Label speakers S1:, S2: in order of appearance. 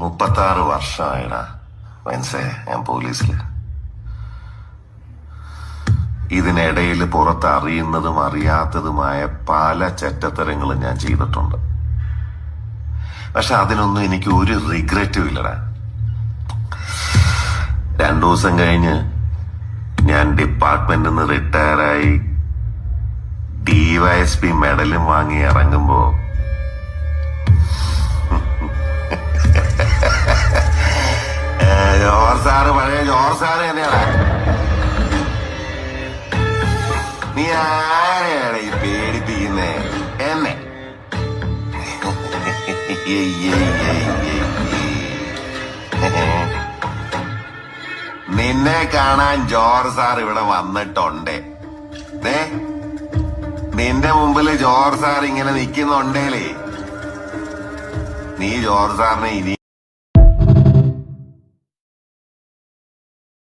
S1: 36 വർഷമായിടാ മനസ്സേ ഞാൻ പോലീസില്. ഇതിനിടയിൽ പുറത്ത് അറിയുന്നതും അറിയാത്തതുമായ പല ചെറ്റത്തരങ്ങളും ഞാൻ ചെയ്തിട്ടുണ്ട്. പക്ഷെ അതിനൊന്നും എനിക്ക് ഒരു റിഗ്രറ്റും ഇല്ലടാ. 2 ദിവസം കഴിഞ്ഞ് ഞാൻ ഡിപ്പാർട്ട്മെന്റിൽ നിന്ന് റിട്ടയറായി DYSP മെഡലും വാങ്ങി ഇറങ്ങുമ്പോ പഴയ ജോർജ് സാറ് തന്നെയാണ്. നീ ആരെയാണ് ഈ പേടിപ്പിക്കുന്നേ എന്നെ? നിന്നെ കാണാൻ ജോർജ് സാർ ഇവിടെ വന്നിട്ടുണ്ട്. നിന്റെ മുമ്പില് ജോർജ് സാർ ഇങ്ങനെ നിൽക്കുന്നുണ്ടേലേ നീ ജോർജ് സാറിനെ ഇനി